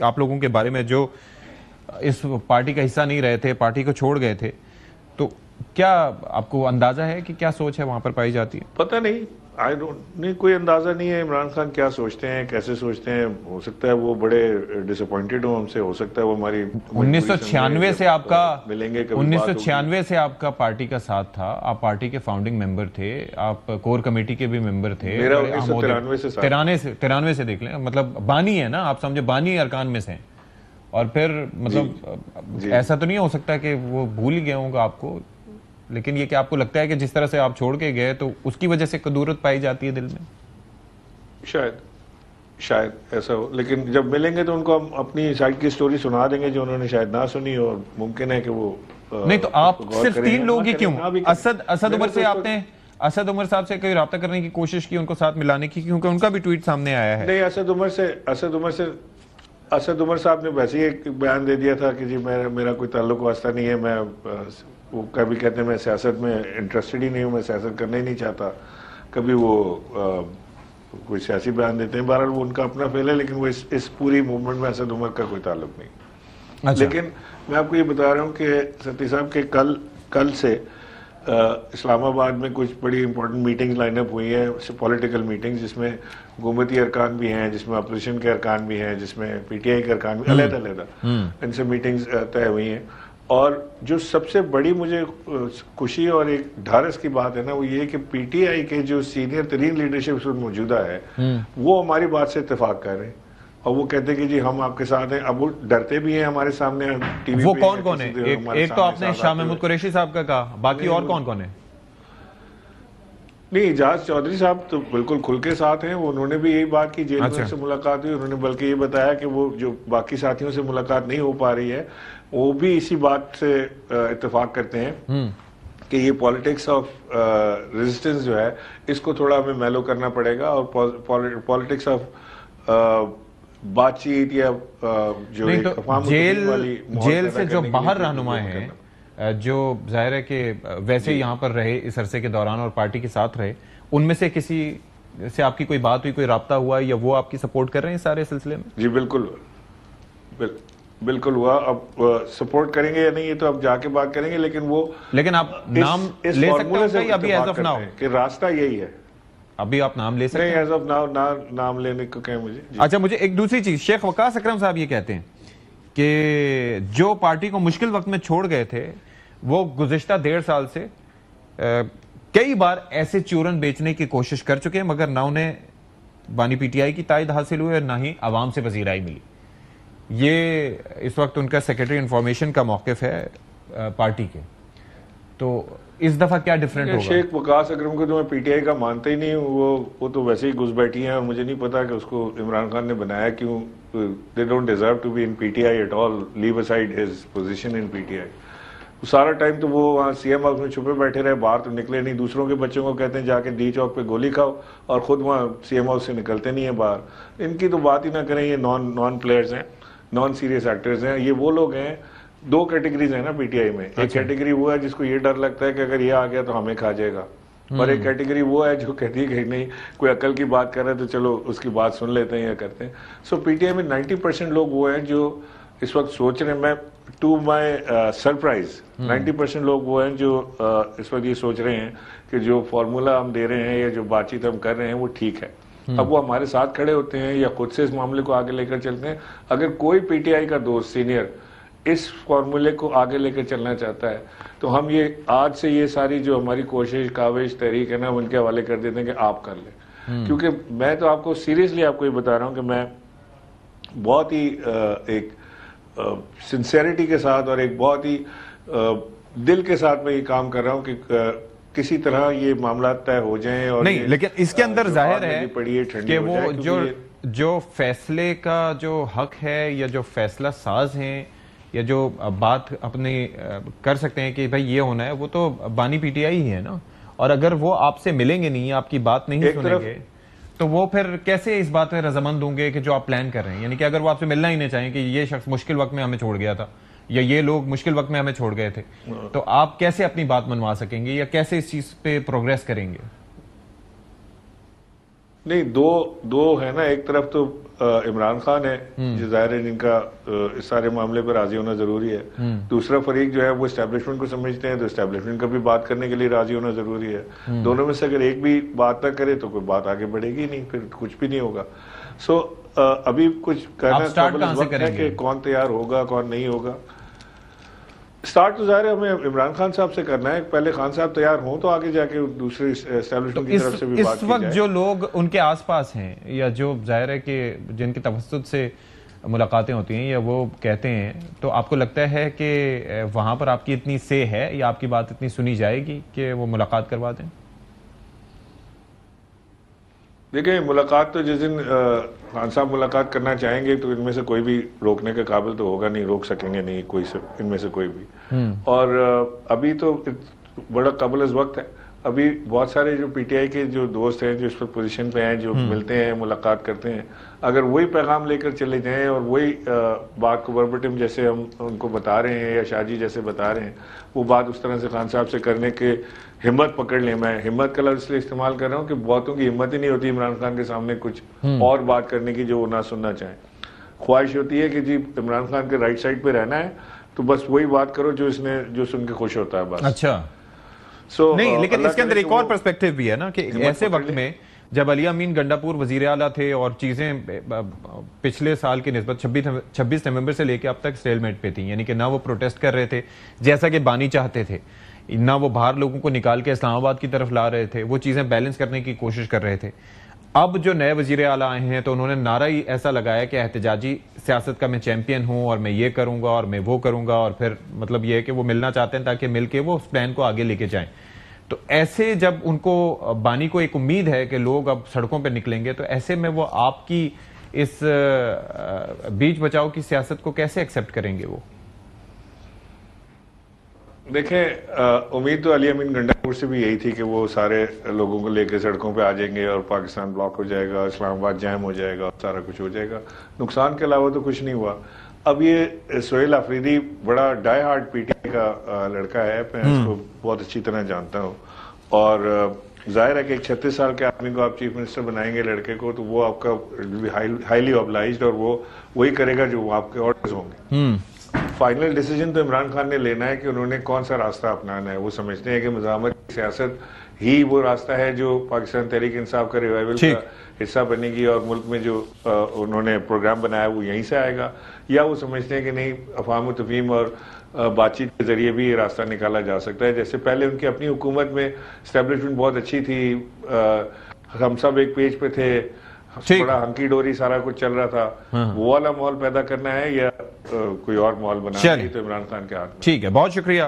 آپ لوگوں کے بارے میں جو اس پارٹی کا حصہ نہیں رہے تھے, پارٹی کو چھوڑ گئے تھے, تو کیا آپ کو اندازہ ہے کہ کیا سوچ ہے وہاں پر پائی جاتی ہے؟ پتہ نہیں, نہیں کوئی اندازہ نہیں ہے عمران خان کیا سوچتے ہیں, کیسے سوچتے ہیں. ہو سکتا ہے وہ بڑے ڈس اپوائنٹڈ ہوں ہم سے, ہو سکتا ہے وہ ہماری 1996 سے آپ کا ملیں گے, 1996 سے آپ کا پارٹی کا ساتھ تھا, آپ پارٹی کے فاؤنڈنگ ممبر تھے, آپ کور کمیٹی کے بھی ممبر تھے. میرا 1993 سے دیکھ لیں, مطلب بانی ہے نا آپ, سمجھے بانی ارکان میں سے ہیں. اور پھر مطلب ایسا تو نہیں ہو سکتا کہ وہ بھول ہی گئے ہوں گا آپ کو, لیکن یہ کہ آپ کو لگتا ہے کہ جس طرح سے آپ چھوڑ کے گئے تو اس کی وجہ سے کدورت پائی جاتی ہے دل میں؟ شاید ایسا ہو, لیکن جب ملیں گے تو ان کو ہم اپنی سائڈ کی سٹوری سنا دیں گے جو انہوں نے شاید نہ سنی, اور ممکن ہے کہ وہ نہیں. تو آپ صرف 3 لوگ ہی کیوں؟ اسد عمر سے آپ نے اسد عمر صاحب سے کوئی رابطہ کرنے کی کوشش کی, ان کو ساتھ ملانے کی, کیونکہ ان کا بھی ٹویٹ سامنے آیا ہے. نہیں, اسد عمر صاحب نے ویسے ہی ایک بیان دے دیا تھا کہ جی میرا کوئی تعلق واسطہ نہیں ہے, میں وہ کبھی کہتے ہیں میں سیاست میں انٹرسٹڈ ہی نہیں ہوں, میں سیاست کرنا ہی نہیں چاہتا, کبھی وہ کوئی سیاسی بیان دیتے ہیں. بہرحال وہ ان کا اپنا فیل ہے, لیکن وہ اس پوری موومنٹ میں اسد عمر کا کوئی تعلق نہیں. لیکن میں آپ کو یہ بتا رہا ہوں کہ ستی صاحب کے کل سے اسلام آباد میں کچھ بڑی امپورٹنٹ میٹنگز لائن اپ ہوئی ہیں, پولیٹیکل میٹنگز, جس میں حکومتی ارکان بھی ہیں, جس میں اپوزیشن کے ارکان بھی ہیں, جس میں پی ٹی آئی کے ارکان بھی, علیحدہ ان سے میٹنگز طے ہوئی ہیں. اور جو سب سے بڑی مجھے خوشی اور ایک ڈھارس کی بات ہے نا, وہ یہ کہ پی ٹی آئی کے جو سینئر ترین لیڈرشپ اس وقت موجودہ ہے, وہ ہماری بات سے اتفاق کر رہے ہیں, اور وہ کہتے ہیں کہ جی ہم آپ کے ساتھ ہیں. اب وہ ڈرتے بھی ہیں ہمارے سامنے ٹی وی پہ. وہ کون ہے؟ ایک تو آپ نے شاہ محمود قریشی صاحب کا کہا, باقی اور کون ہے؟ نہیں, اعجاز چودھری صاحب تو بالکل کھل کے ساتھ ہیں, انہوں نے بھی یہی بات کی, جیل میں سے ملاقات ہوئی, انہوں نے بلکہ یہ بتایا کہ وہ جو باقی ساتھیوں سے ملاقات نہیں ہو پا رہی ہے, وہ بھی اسی بات سے اتفاق کرتے ہیں کہ یہ پالیٹکس آف ریزسٹنس جو ہے اس کو تھوڑا ہمیں میلو کرنا پڑے گا, اور پالیٹکس آف بات چیت یا جو جیل سے جو باہر رہنما ہیں, جو ظاہر ہے کہ ویسے یہاں پر رہے اس عرصے کے دوران اور پارٹی کے ساتھ رہے, ان میں سے کسی سے آپ کی کوئی بات ہوئی, کوئی رابطہ ہوا, یا وہ آپ کی سپورٹ کر رہے ہیں سارے سلسلے میں؟ جی بالکل ہوا. اب سپورٹ کریں گے یا نہیں یہ تو اب جا کے بات کریں گے, لیکن آپ نام لے سکتے ہیں کہ ابھی ایز آف ناؤ کہ راستہ یہی ہے؟ ابھی آپ نام لے سکتے ہیں؟ نہیں, ایز آف ناؤ نام لینے کو کہیں مجھے. اچھا, مجھے ایک دوسری چیز, شیخ وقاص اکرم صاحب یہ کہتے ہیں کہ جو پارٹی کو مشکل وقت میں چھوڑ گئے تھے, وہ گزشتہ 1.5 سال سے کئی بار ایسے چورن بیچنے کی کوشش کر چکے ہیں, مگر نہ انہیں بانی پی ٹی آئی کی تائید حاصل ہوئی اور نہ ہی عوام سے پذیرائی ملی. یہ اس وقت ان کا سیکرٹری انفارمیشن کا موقف ہے پارٹی کے, تو اس دفعہ کیا ڈیفرنٹ ہوگا؟ شیخ وقاص اکرم کو تو میں پی ٹی آئی کا مانتا ہی نہیں ہوں, وہ تو ویسے ہی گھس بیٹھی ہیں, اور مجھے نہیں پتا کہ اس کو عمران خان نے بنایا کیوں. they don't deserve to be in PTI at all, leave aside his position in PTI. سارا ٹائم تو وہ وہاں سی ایم ہاؤس میں چھپے بیٹھے رہے, باہر تو نکلے نہیں. دوسروں کے بچوں کو کہتے ہیں جا کے ڈی چوک پہ گولی کھاؤ, اور خود وہاں سی ایم ہاؤس سے نکلتے نہیں ہیں باہر. ان کی تو بات ہی نہ کریں, یہ نان پلیئرز ہیں, نان سیریس ایکٹرز ہیں. یہ وہ لوگ ہیں, 2 کیٹیگریز ہیں نا پی ٹی آئی میں. ایک کیٹیگری وہ ہے جس کو یہ ڈر لگتا ہے کہ اگر یہ آ گیا تو ہمیں کھا جائے گا, اور ایک کیٹیگری وہ ہے جو کہتی ہے کہ نہیں, کوئی عقل کی بات کر رہا ہے تو چلو اس کی بات سن لیتے ہیں یا کرتے ہیں. سو پی ٹی آئی میں 90% لوگ وہ ہیں جو اس وقت سوچ رہے ہیں, میں ٹو مائی سرپرائز 90% لوگ وہ ہیں جو اس وقت یہ سوچ رہے ہیں کہ جو فارمولا ہم دے رہے ہیں یا جو بات چیت ہم کر رہے ہیں وہ ٹھیک ہے. اب وہ ہمارے ساتھ کھڑے ہوتے ہیں یا خود سے اس معاملے کو آگے لے کر چلتے ہیں. اگر کوئی پی ٹی آئی کا دوست سینئر اس فارمولے کو آگے لے کر چلنا چاہتا ہے تو ہم یہ آج سے یہ ساری جو ہماری کوشش کاوش تحریک ہے نا, ان کے حوالے کر دیتے ہیں کہ آپ کر لیں. کیونکہ میں تو آپ کو سیریسلی آپ کو یہ بتا رہا ہوں کہ میں بہت ہی ایک سنسیریٹی کے ساتھ اور ایک بہت ہی دل کے ساتھ میں یہ کام کر رہا ہوں کہ کسی طرح یہ معاملات طے ہو جائیں. اور نہیں, لیکن اس کے اندر ظاہر ہے کہ وہ جو فیصلے کا جو حق ہے یا جو فیصلہ ساز ہیں یا جو بات اپنی کر سکتے ہیں کہ بھائی یہ ہونا ہے, وہ تو بانی پی ٹی آئی ہی ہے نا. اور اگر وہ آپ سے ملیں گے نہیں, آپ کی بات نہیں سنیں گے, تو وہ پھر کیسے اس بات میں رضامند ہوں گے کہ جو آپ پلان کر رہے ہیں؟ یعنی کہ اگر وہ آپ سے ملنا ہی نہیں چاہیں کہ یہ شخص مشکل وقت میں ہمیں چھوڑ گیا تھا یا یہ لوگ مشکل وقت میں ہمیں چھوڑ گئے تھے, تو آپ کیسے اپنی بات منوا سکیں گے یا کیسے اس چیز پہ پروگریس کریں گے؟ نہیں, دو ہے نا. ایک طرف تو عمران خان ہے جو ظاہر ہے جن کا اس سارے معاملے پر راضی ہونا ضروری ہے. دوسرا فریق جو ہے وہ اسٹیبلشمنٹ کو سمجھتے ہیں تو اسٹیبلشمنٹ کا بھی بات کرنے کے لیے راضی ہونا ضروری ہے. دونوں میں سے اگر ایک بھی بات نہ کرے تو کوئی بات آگے بڑھے گی نہیں, پھر کچھ بھی نہیں ہوگا. سو ابھی کچھ کہنا ہے کہ کون تیار ہوگا کون نہیں ہوگا. سٹارٹ تو ظاہر ہے ہمیں عمران خان صاحب سے کرنا ہے, پہلے خان صاحب تیار ہوں تو آگے جا کے دوسری اسٹیبلشمنٹ کی طرف سے بھی بات کی جائے. اس وقت جو لوگ ان کے آس پاس ہیں یا جو ظاہر ہے کہ جن کے توسط سے ملاقاتیں ہوتی ہیں یا وہ کہتے ہیں, تو آپ کو لگتا ہے کہ وہاں پر آپ کی اتنی سے ہے یا آپ کی بات اتنی سنی جائے گی کہ وہ ملاقات کروا دیں؟ دیکھیں ملاقات تو جس دن خان صاحب ملاقات کرنا چاہیں گے تو ان میں سے کوئی بھی روکنے کے قابل تو ہوگا نہیں, روک سکیں گے نہیں کوئی ان میں سے کوئی بھی. اور ابھی تو بڑا قبل از وقت ہے. ابھی بہت سارے جو پی ٹی آئی کے جو دوست ہیں جو اس پر پوزیشن پہ ہیں جو ملتے ہیں ملاقات کرتے ہیں, اگر وہی پیغام لے کر چلے جائیں اور وہی بات کو وربٹم جیسے ہم ان کو بتا رہے ہیں یا شاہ جی جیسے بتا رہے ہیں وہ بات اس طرح سے خان صاحب سے کرنے کے ہمت پکڑ لیں. میں ہمت کا لفظ اس لیے استعمال کر رہا ہوں کہ بہتوں کی ہمت ہی نہیں ہوتی عمران خان کے سامنے کچھ اور بات کرنے کی جو وہ نہ سننا چاہیں. خواہش ہوتی ہے کہ جی عمران خان کے رائٹ سائڈ پہ رہنا ہے تو بس وہی بات کرو جو اس نے جو سن کے خوش ہوتا ہے بس. اچھا نہیں, لیکن اس کے اندر ایک اور پرسپیکٹیو بھی ہے نا کہ ایسے وقت میں جب علی امین گنڈاپور وزیر اعلیٰ تھے اور چیزیں پچھلے سال کی نسبت 26 نومبر سے لے کے اب تک سٹیل میٹ پہ تھیں, یعنی کہ نہ وہ پروٹیسٹ کر رہے تھے جیسا کہ بانی چاہتے تھے, نہ وہ باہر لوگوں کو نکال کے اسلام آباد کی طرف لا رہے تھے, وہ چیزیں بیلنس کرنے کی کوشش کر رہے تھے. اب جو نئے وزیر اعلیٰ آئے ہیں تو انہوں نے نعرہ ہی ایسا لگایا کہ احتجاجی سیاست کا میں چیمپئن ہوں اور میں یہ کروں گا اور میں وہ کروں گا, اور پھر مطلب یہ ہے کہ وہ ملنا چاہتے ہیں تاکہ مل کے وہ اس پلان کو آگے لے کے جائیں. تو ایسے جب ان کو بانی کو ایک امید ہے کہ لوگ اب سڑکوں پہ نکلیں گے تو ایسے میں وہ آپ کی اس بیچ بچاؤ کی سیاست کو کیسے ایکسیپٹ کریں گے؟ وہ دیکھیں امید تو علی امین گنڈاپور سے بھی یہی تھی کہ وہ سارے لوگوں کو لے کے سڑکوں پہ آ جائیں گے اور پاکستان بلاک ہو جائے گا, اسلام آباد جام ہو جائے گا, سارا کچھ ہو جائے گا. نقصان کے علاوہ تو کچھ نہیں ہوا. اب یہ سہیل آفریدی بڑا ڈائی ہارڈ پی ٹی آئی کا لڑکا ہے, میں اس کو بہت اچھی طرح جانتا ہوں, اور ظاہر ہے کہ ایک 36 سال کے آدمی کو آپ چیف منسٹر بنائیں گے لڑکے کو تو وہ آپ کا ہائیلی اوبلائزڈ اور وہ وہی کرے گا جو آپ کے آرڈرز ہوں گے. فائنل ڈیسیجن تو عمران خان نے لینا ہے کہ انہوں نے کون سا راستہ اپنانا ہے. وہ سمجھتے ہیں کہ مزاحمت کی سیاست ہی وہ راستہ ہے جو پاکستان تحریک انصاف کا ریوائول کا حصہ بنے گی اور ملک میں جو انہوں نے پروگرام بنایا وہ یہیں سے آئے گا, یا وہ سمجھتے ہیں کہ نہیں افہام و تفہیم اور بات چیت کے ذریعے بھی یہ راستہ نکالا جا سکتا ہے. جیسے پہلے ان کی اپنی حکومت میں اسٹیبلشمنٹ بہت اچھی تھی, ہم سب ایک پیج پہ تھے, بڑا ہنکی ڈوری سارا کچھ چل رہا تھا. وہ والا ماحول پیدا کرنا ہے یا کوئی اور ماحول بنانا ہے تو عمران خان کے ہاتھ میں. ٹھیک ہے, بہت شکریہ.